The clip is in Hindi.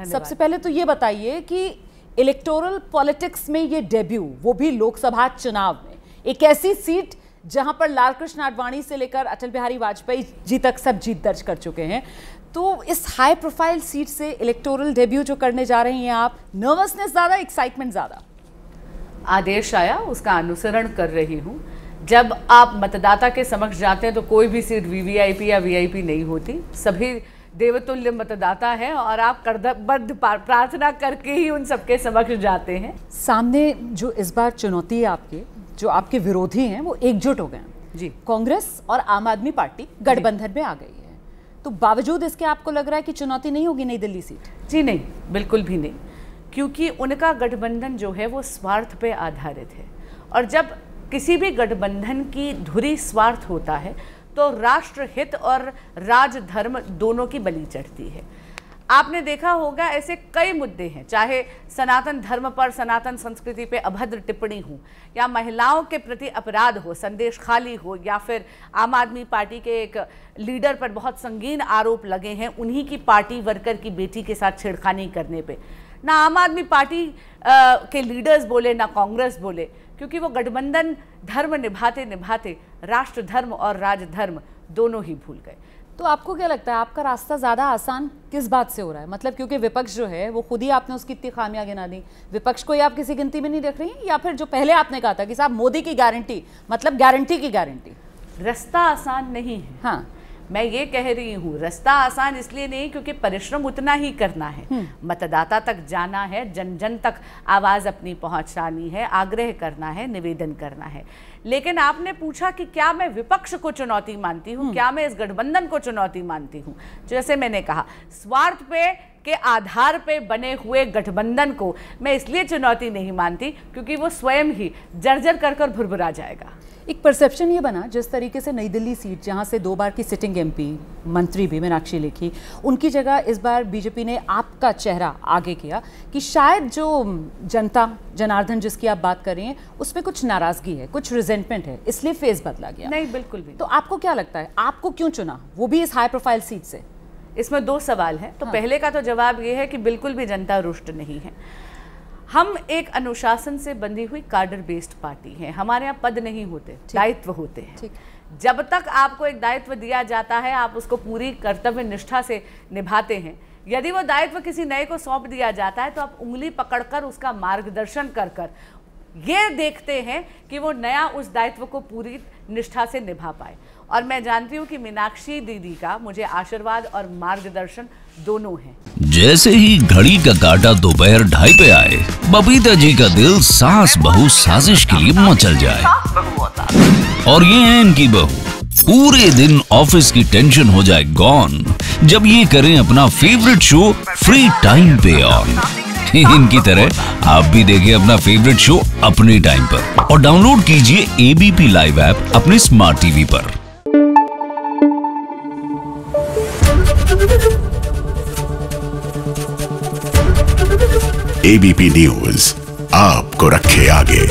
सबसे पहले तो ये बताइए कि इलेक्टोरल पॉलिटिक्स में ये डेब्यू, वो भी लोकसभा चुनाव में, एक ऐसी सीट जहां पर लालकृष्ण आडवाणी से लेकर अटल बिहारी वाजपेयी जी तक सब जीत दर्ज कर चुके हैं, तो इस हाई प्रोफाइल सीट से इलेक्टोरल डेब्यू जो करने जा रही हैं आप, नर्वसनेस ज़्यादा, एक्साइटमेंट ज़्यादा? आदेश आया, उसका अनुसरण कर रही हूँ। जब आप मतदाता के समक्ष जाते हैं तो कोई भी सीट वीवीआईपी या वीआईपी नहीं होती, सभी देवतुल्य मतदाता है और आप कर्तव्यबद्ध प्रार्थना करके ही उन सबके समक्ष जाते हैं। सामने जो इस बार चुनौती है आपके, जो आपके विरोधी हैं वो एकजुट हो गए हैं जी। कांग्रेस और आम आदमी पार्टी गठबंधन में आ गई है, तो बावजूद इसके आपको लग रहा है कि चुनौती नहीं होगी नई दिल्ली सीट? जी नहीं, बिल्कुल भी नहीं, क्योंकि उनका गठबंधन जो है वो स्वार्थ पे आधारित है, और जब किसी भी गठबंधन की धुरी स्वार्थ होता है तो राष्ट्र हित और राजधर्म दोनों की बलि चढ़ती है। आपने देखा होगा ऐसे कई मुद्दे हैं, चाहे सनातन धर्म पर, सनातन संस्कृति पे अभद्र टिप्पणी हो, या महिलाओं के प्रति अपराध हो, संदेश खाली हो, या फिर आम आदमी पार्टी के एक लीडर पर बहुत संगीन आरोप लगे हैं उन्हीं की पार्टी वर्कर की बेटी के साथ छेड़खानी करने पे। ना आम आदमी पार्टी के लीडर्स बोले, ना कांग्रेस बोले, क्योंकि वो गठबंधन धर्म निभाते निभाते राष्ट्र धर्म और राजधर्म दोनों ही भूल गए। तो आपको क्या लगता है, आपका रास्ता ज़्यादा आसान किस बात से हो रहा है? मतलब क्योंकि विपक्ष जो है वो खुद ही आपने उसकी इतनी खामियां गिना दी, विपक्ष को ही आप किसी गिनती में नहीं रख रही हैं, या फिर जो पहले आपने कहा था कि साहब मोदी की गारंटी, मतलब गारंटी की गारंटी? रास्ता आसान नहीं है। हाँ, मैं ये कह रही हूँ रास्ता आसान इसलिए नहीं क्योंकि परिश्रम उतना ही करना है, मतदाता तक जाना है, जन जन तक आवाज़ अपनी पहुँचानी है, आग्रह करना है, निवेदन करना है। लेकिन आपने पूछा कि क्या मैं विपक्ष को चुनौती मानती हूँ, क्या मैं इस गठबंधन को चुनौती मानती हूँ? जैसे मैंने कहा, स्वार्थ पे के आधार पे बने हुए गठबंधन को मैं इसलिए चुनौती नहीं मानती क्योंकि वो स्वयं ही जर्जर कर भुरभुरा जाएगा। एक परसेप्शन ये बना, जिस तरीके से नई दिल्ली सीट, जहाँ से 2 बार की सिटिंग एमपी मंत्री भी मीनाक्षी लेखी, उनकी जगह इस बार बीजेपी ने आपका चेहरा आगे किया, कि शायद जो जनता जनार्दन जिसकी आप बात कर रही हैं उस पर कुछ नाराजगी है, कुछ रिजेंटमेंट है, इसलिए फेस बदला गया। नहीं, बिल्कुल भी। तो आपको क्या लगता है, आपको क्यों चुना, वो भी इस हाई प्रोफाइल सीट से? इसमें 2 सवाल हैं। तो पहले का तो जवाब ये है कि बिल्कुल भी जनता रुष्ट नहीं है। हम एक अनुशासन से बंधी हुई कार्डर बेस्ड पार्टी है, हमारे यहाँ पद नहीं होते, दायित्व होते हैं। जब तक आपको एक दायित्व दिया जाता है आप उसको पूरी कर्तव्य निष्ठा से निभाते हैं। यदि वो दायित्व किसी नए को सौंप दिया जाता है तो आप उंगली पकड़कर उसका मार्गदर्शन कर ये देखते हैं कि वो नया उस दायित्व को पूरी निष्ठा से निभा पाए। और मैं जानती हूँ कि मीनाक्षी दीदी का मुझे आशीर्वाद और मार्गदर्शन दोनों है। जैसे ही घड़ी का काटा दोपहर 2:30 पे आए, बबीता जी का दिल सास बहू साजिश के लिए मचल जाए। और ये है इनकी बहू, पूरे दिन ऑफिस की टेंशन हो जाए गॉन जब ये करें अपना फेवरेट शो फ्री टाइम पे ऑन। इनकी तरह आप भी देखिए अपना फेवरेट शो अपने टाइम पर और डाउनलोड कीजिए एबीपी लाइव ऐप अपने स्मार्ट टीवी पर। एबीपी न्यूज आपको रखे आगे।